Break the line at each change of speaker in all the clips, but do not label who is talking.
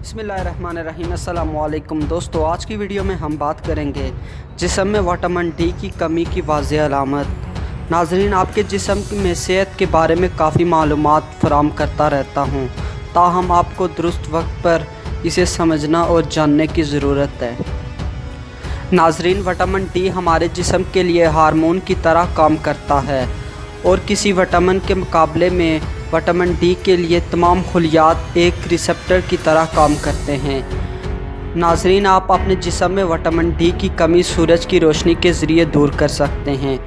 बिस्मिल्लाहिर्रहमानिर्रहीम। अस्सलामु अलैकुम दोस्तों, आज की वीडियो में हम बात करेंगे जिस्म में विटामिन डी की कमी की वाज़ेह अलामत। नाज़रीन, आपके जिस्म में सेहत के बारे में काफ़ी मालूमात फराहम करता रहता हूँ, ताहम आपको दुरुस्त वक्त पर इसे समझना और जानने की ज़रूरत है। नाज़रीन, विटामिन डी हमारे जिस्म के लिए हार्मोन की तरह काम करता है और किसी विटामिन के मुकाबले में विटामिन डी के लिए तमाम खलियात एक रिसेप्टर की तरह काम करते हैं। नाज़रीन, आप अपने जिस्म में विटामिन डी की कमी सूरज की रोशनी के ज़रिए दूर कर सकते हैं,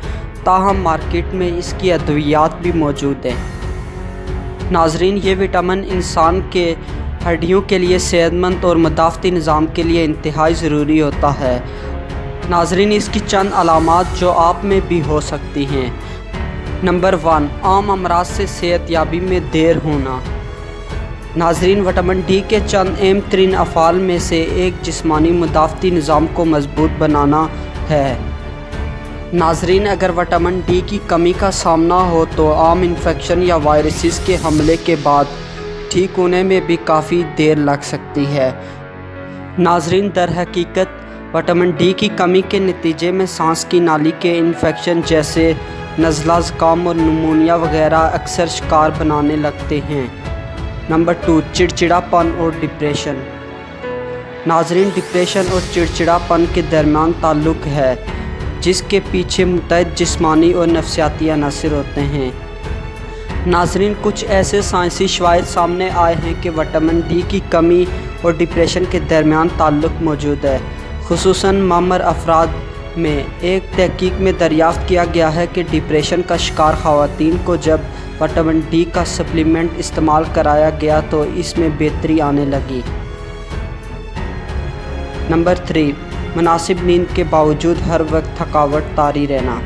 ताहम मार्केट में इसकी अद्वियात भी मौजूद हैं। नाज़रीन, ये विटामिन इंसान के हड्डियों के लिए सेहतमंद और मदाफ़ती निज़ाम के लिए इंतहाई ज़रूरी होता है। नाज़रीन, इसकी चंद अलामात जो आप में भी हो सकती हैं। नंबर 1, आम अमराज से सेहतयाबी में देर होना। नाज़रीन, विटामिन डी के चंद अहम तरीन अफ़ाल में से एक जिस्मानी मदाफ़ती निज़ाम को मजबूत बनाना है। नाज़रीन, अगर विटामिन डी की कमी का सामना हो तो आम इन्फेक्शन या वायरसेस के हमले के बाद ठीक होने में भी काफ़ी देर लग सकती है। नाज़रीन, दर हकीकत विटामिन डी की कमी के नतीजे में सांस की नाली के इन्फेक्शन जैसे नज़ला, ज़ुकाम और निमोनिया वगैरह अक्सर शिकार बनाने लगते हैं। नंबर 2, चिड़चिड़ापन और डिप्रेशन। नाज़रीन, डिप्रेशन और चिड़चिड़ापन के दरमियान ताल्लुक़ है, जिसके पीछे मुतअद्दिद जिस्मानी और नफ्सियाती अनासर होते हैं। नाज़रीन, कुछ ऐसे साइंसी शवाहिद सामने आए हैं कि विटामिन डी की कमी और डिप्रेशन के दरमियान ताल्लुक़ मौजूद है। खुसूसन मामर अफराद में एक तहकीक में दरियाफ़्त किया गया है कि डिप्रेशन का शिकार ख़वातीन को जब विटामिन डी का सप्लीमेंट इस्तेमाल कराया गया तो इसमें बेहतरी आने लगी। नंबर 3, मुनासिब नींद के बावजूद हर वक्त थकावट तारी रहना।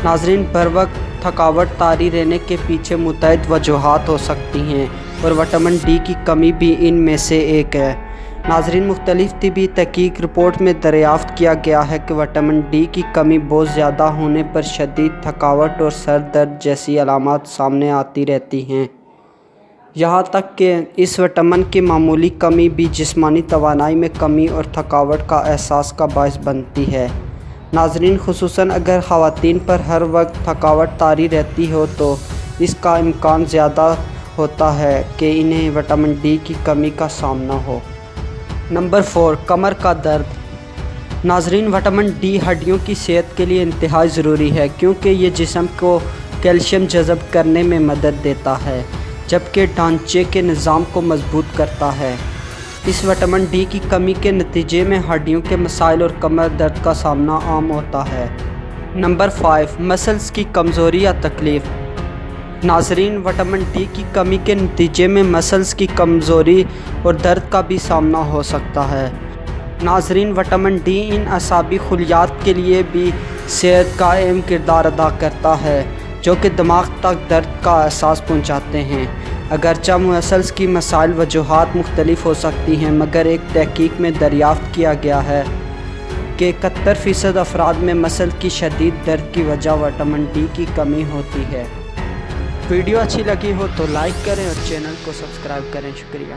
नाज़रीन, बर वक्त थकावट तारी रहने के पीछे मुतअद्दिद वजूहात हो सकती हैं और विटामिन डी की कमी भी इनमें से एक है। नाज़रीन, मुख्तलिफ तिबी तहकीक रिपोर्ट में दरियाफ़्त किया गया है कि विटामिन डी की कमी बहुत ज़्यादा होने पर शदीद थकावट और सर दर्द जैसी अलामात सामने आती रहती हैं। यहाँ तक कि इस विटामिन की मामूली कमी भी जिस्मानी तवानाई में कमी और थकावट का एहसास का बायस बनती है। नाज़रीन, खुसूसन अगर ख़वातीन पर हर वक्त थकावट तारी रहती हो तो इसका इम्कान ज़्यादा होता है कि इन्हें विटामिन डी की कमी का सामना हो। नंबर 4, कमर का दर्द। नाज़रीन, विटामिन डी हड्डियों की सेहत के लिए इंतहाई ज़रूरी है क्योंकि ये जिस्म को कैल्शियम जज़ब करने में मदद देता है, जबकि ढांचे के निज़ाम को मजबूत करता है। इस विटामिन डी की कमी के नतीजे में हड्डियों के मसाइल और कमर दर्द का सामना आम होता है। नंबर 5, मसल्स की कमज़ोरी या तकलीफ़। नाज़रीन, विटामिन डी की कमी के नतीजे में मसल्स की कमज़ोरी और दर्द का भी सामना हो सकता है। नाज़रीन, विटामिन डी इन असाबी खलियात के लिए भी सेहत का अहम किरदार अदा करता है, जो कि दिमाग तक दर्द का एहसास पहुँचाते हैं। अगरचे मसल्स की मसाइल वजूहात मुख्तलिफ हो सकती हैं, मगर एक तहकीक में दरियाफ़्त किया गया है कि 71% अफराद में मसल की शदीद दर्द की वजह विटामिन डी की कमी होती है। वीडियो अच्छी लगी हो तो लाइक करें और चैनल को सब्सक्राइब करें। शुक्रिया।